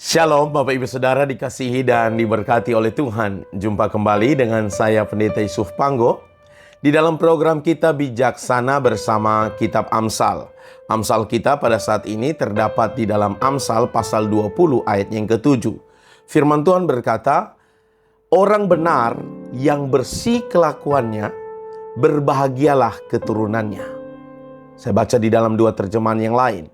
Shalom Bapak Ibu Saudara, dikasihi dan diberkati oleh Tuhan. Jumpa kembali dengan saya Pendeta Yusuf Panggo di dalam program kita Bijaksana bersama Kitab Amsal. Amsal kita pada saat ini terdapat di dalam Amsal pasal 20 ayat yang ke-7. Firman Tuhan berkata, "Orang benar yang bersih kelakuannya, berbahagialah keturunannya." Saya baca di dalam dua terjemahan yang lain.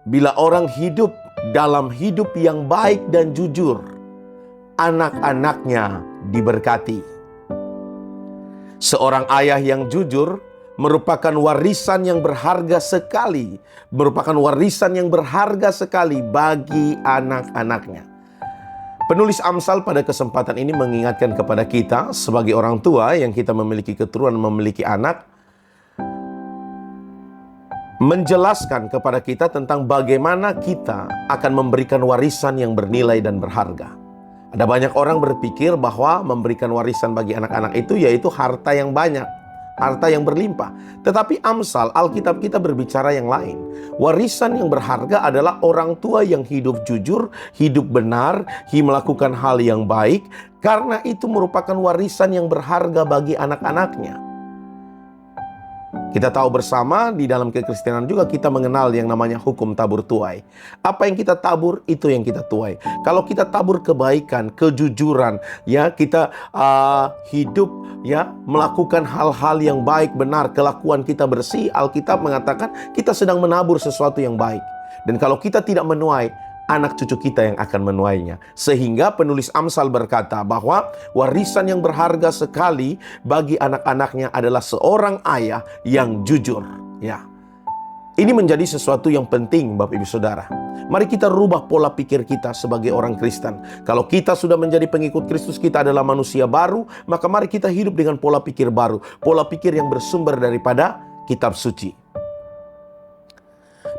Bila orang hidup dalam hidup yang baik dan jujur, anak-anaknya diberkati. Seorang ayah yang jujur merupakan warisan yang berharga sekali, bagi anak-anaknya. Penulis Amsal pada kesempatan ini mengingatkan kepada kita sebagai orang tua yang kita memiliki keturunan, memiliki anak, menjelaskan kepada kita tentang bagaimana kita akan memberikan warisan yang bernilai dan berharga. Ada banyak orang berpikir bahwa memberikan warisan bagi anak-anak itu yaitu harta yang banyak, harta yang berlimpah. Tetapi Amsal, Alkitab kita berbicara yang lain. Warisan yang berharga adalah orang tua yang hidup jujur, hidup benar, melakukan hal yang baik, karena itu merupakan warisan yang berharga bagi anak-anaknya. Kita tahu bersama di dalam kekristenan juga kita mengenal yang namanya hukum tabur tuai. Apa yang kita tabur, itu yang kita tuai. Kalau kita tabur kebaikan, kejujuran, ya kita hidup, ya melakukan hal-hal yang baik, benar, kelakuan kita bersih, Alkitab mengatakan kita sedang menabur sesuatu yang baik. Dan kalau kita tidak menuai, anak cucu kita yang akan menuainya. Sehingga penulis Amsal berkata bahwa warisan yang berharga sekali bagi anak-anaknya adalah seorang ayah yang jujur. Ya, ini menjadi sesuatu yang penting Bapak Ibu Saudara. Mari kita rubah pola pikir kita sebagai orang Kristen. Kalau kita sudah menjadi pengikut Kristus, kita adalah manusia baru, maka mari kita hidup dengan pola pikir baru. Pola pikir yang bersumber daripada kitab suci.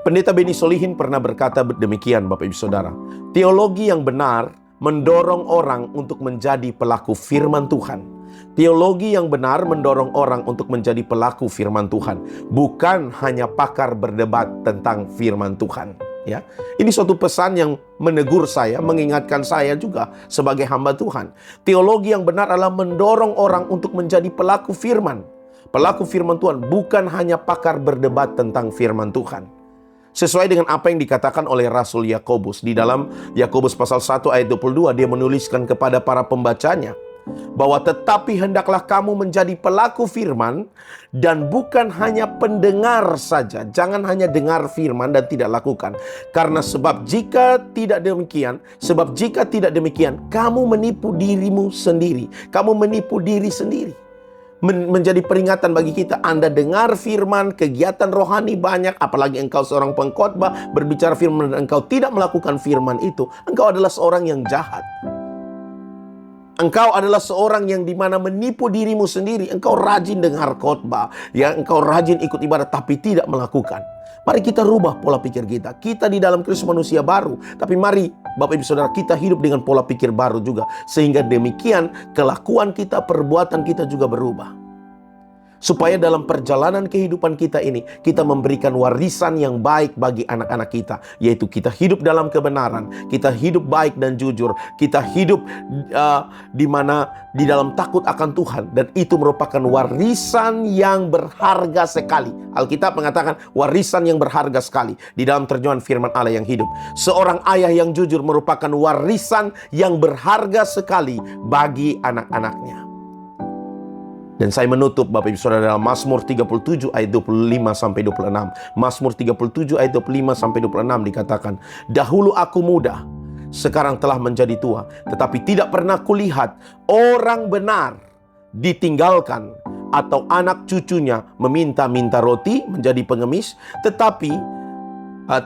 Pendeta Beni Solihin pernah berkata demikian Bapak Ibu Saudara. Teologi yang benar mendorong orang untuk menjadi pelaku firman Tuhan. Teologi yang benar mendorong orang untuk menjadi pelaku firman Tuhan. Bukan hanya pakar berdebat tentang firman Tuhan. Ya, ini suatu pesan yang menegur saya, mengingatkan saya juga sebagai hamba Tuhan. Teologi yang benar adalah mendorong orang untuk menjadi pelaku firman. Pelaku firman Tuhan, bukan hanya pakar berdebat tentang firman Tuhan. Sesuai dengan apa yang dikatakan oleh Rasul Yakobus. Di dalam Yakobus pasal 1 ayat 22, dia menuliskan kepada para pembacanya bahwa tetapi hendaklah kamu menjadi pelaku firman dan bukan hanya pendengar saja. Jangan hanya dengar firman dan tidak lakukan. Karena jika tidak demikian, kamu menipu dirimu sendiri. Kamu menipu diri sendiri. Menjadi peringatan bagi kita. Anda dengar firman, kegiatan rohani banyak, apalagi engkau seorang pengkhotbah berbicara firman dan engkau tidak melakukan firman itu, engkau adalah seorang yang jahat. Engkau adalah seorang yang dimana menipu dirimu sendiri. Engkau rajin dengar khotbah, ya, engkau rajin ikut ibadah tapi tidak melakukan. Mari kita rubah pola pikir kita. Kita di dalam Kristus manusia baru, tapi mari Bapak Ibu Saudara, kita hidup dengan pola pikir baru juga. Sehingga demikian kelakuan kita, perbuatan kita juga berubah. Supaya dalam perjalanan kehidupan kita ini, kita memberikan warisan yang baik bagi anak-anak kita. Yaitu kita hidup dalam kebenaran, kita hidup baik dan jujur, kita hidup di dalam takut akan Tuhan. Dan itu merupakan warisan yang berharga sekali. Alkitab mengatakan warisan yang berharga sekali. Di dalam terjemahan firman Allah yang hidup. Seorang ayah yang jujur merupakan warisan yang berharga sekali bagi anak-anaknya. Dan saya menutup Bapak Ibu Saudara dalam Mazmur 37 ayat 25-26. Mazmur 37 ayat 25-26 dikatakan, "Dahulu aku muda, sekarang telah menjadi tua, tetapi tidak pernah kulihat orang benar ditinggalkan atau anak cucunya meminta-minta roti menjadi pengemis, tetapi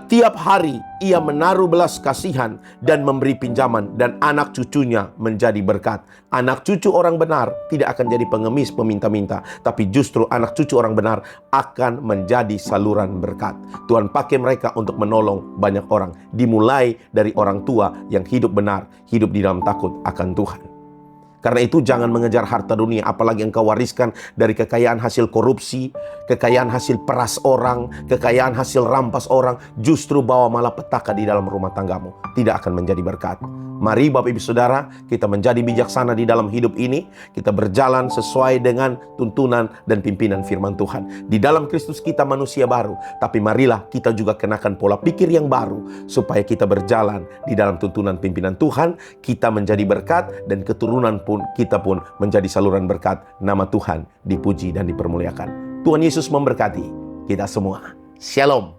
tiap hari ia menaruh belas kasihan dan memberi pinjaman, dan anak cucunya menjadi berkat." Anak cucu orang benar tidak akan jadi pengemis peminta-minta, tapi justru anak cucu orang benar akan menjadi saluran berkat. Tuhan pakai mereka untuk menolong banyak orang. Dimulai dari orang tua yang hidup benar, hidup di dalam takut akan Tuhan. Karena itu jangan mengejar harta dunia, apalagi engkau wariskan dari kekayaan hasil korupsi, kekayaan hasil peras orang, kekayaan hasil rampas orang, justru bawa malapetaka di dalam rumah tanggamu. Tidak akan menjadi berkat. Mari Bapak Ibu Saudara, kita menjadi bijaksana di dalam hidup ini. Kita berjalan sesuai dengan tuntunan dan pimpinan firman Tuhan. Di dalam Kristus kita manusia baru, tapi marilah kita juga kenakan pola pikir yang baru, supaya kita berjalan di dalam tuntunan pimpinan Tuhan. Kita menjadi berkat, dan keturunan pun kita pun menjadi saluran berkat. Nama Tuhan dipuji dan dipermuliakan. Tuhan Yesus memberkati kita semua. Shalom.